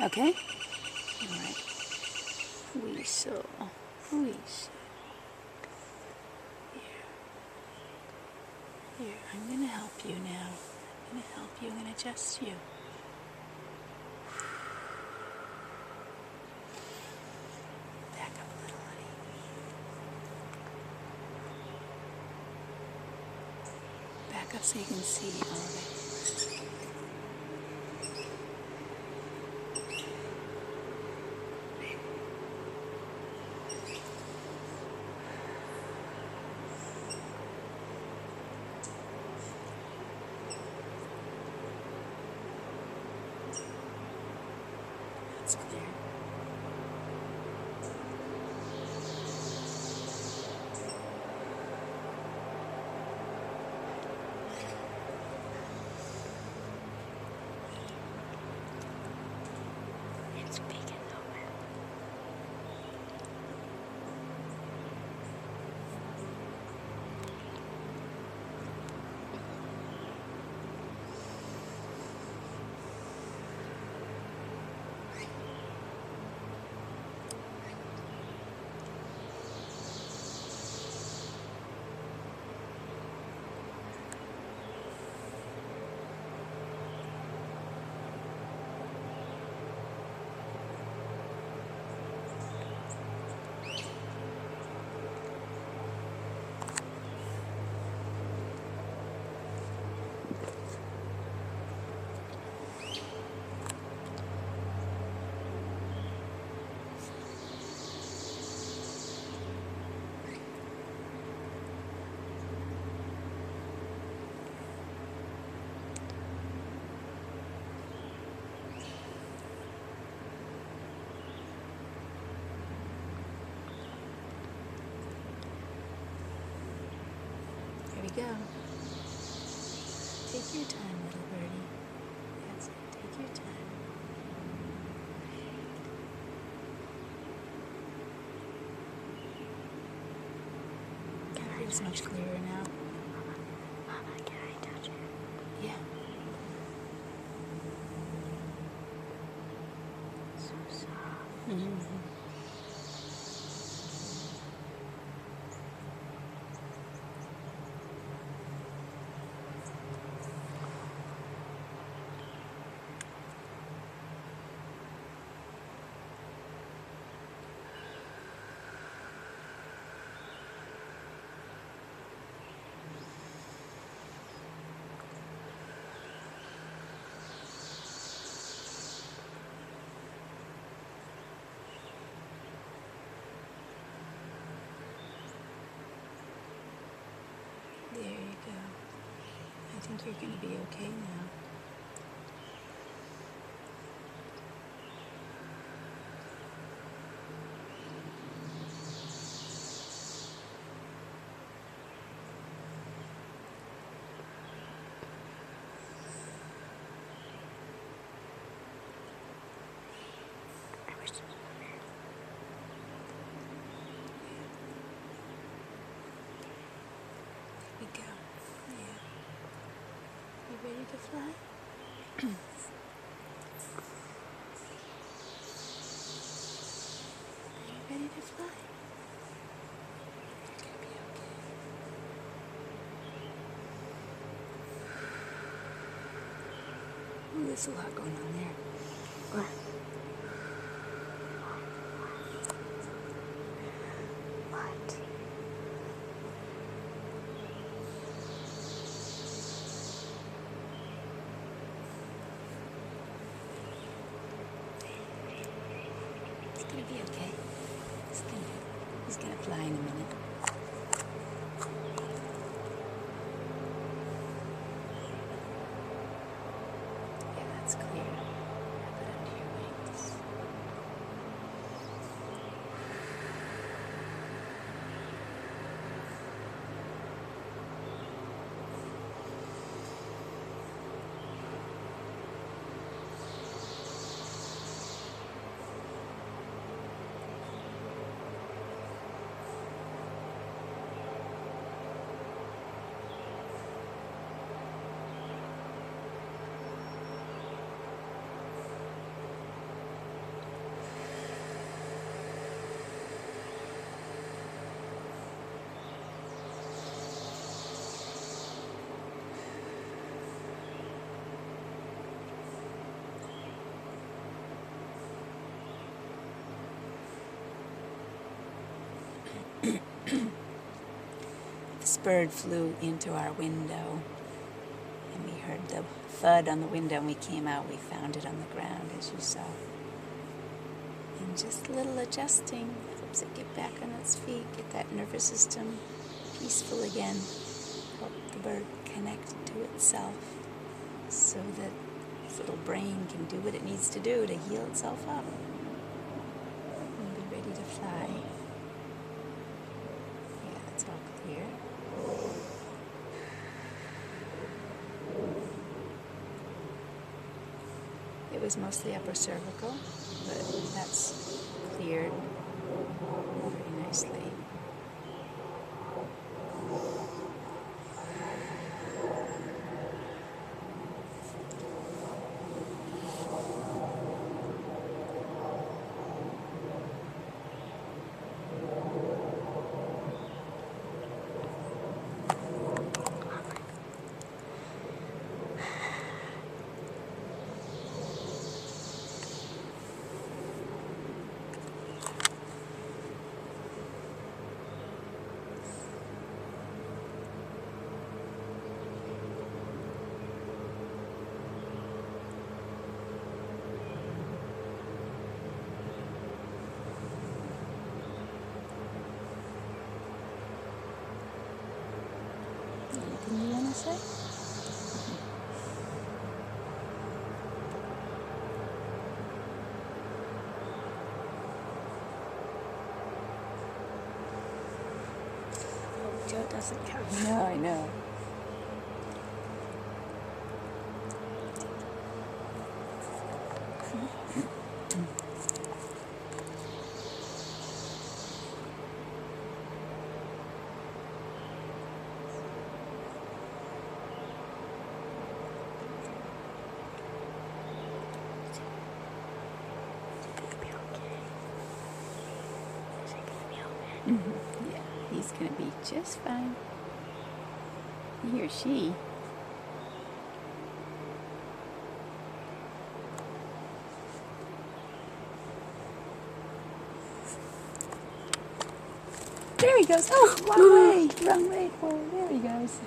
Okay? Alright. Weasel. Weasel. Here, I'm going to help you now. I'm going to help you. I'm going to adjust you. Back up a little, honey. Back up so you can see all of it. That's clear. It's big and open. Here we go. Take your time, little birdie. That's it. Take your time. That feels much clearer now. Mama, can I touch it? Yeah. So soft. Mm-hmm. There you go. I think you're going to be okay now. I wish this was there. Here we go. Yeah. You ready to fly? Are you ready to fly? You're gonna be okay. Ooh, there's a lot going on there. What? What? It's gonna be okay. He's gonna fly in a minute. Yeah, that's clear. Wrap it under your wings. This bird flew into our window, and we heard the thud on the window, and we came out. We found it on the ground, as you saw. And just a little adjusting helps it get back on its feet, get that nervous system peaceful again, help the bird connect to itself so that its little brain can do what it needs to do to heal itself up and be ready to fly. Yeah, that's all clear. It was mostly upper cervical, but that's cleared very nicely. Anything you want to say? Joe doesn't count. No, I know. Yeah, he's going to be just fine. He or she. There he goes. Oh, wrong way. Wrong way. Oh, there he goes.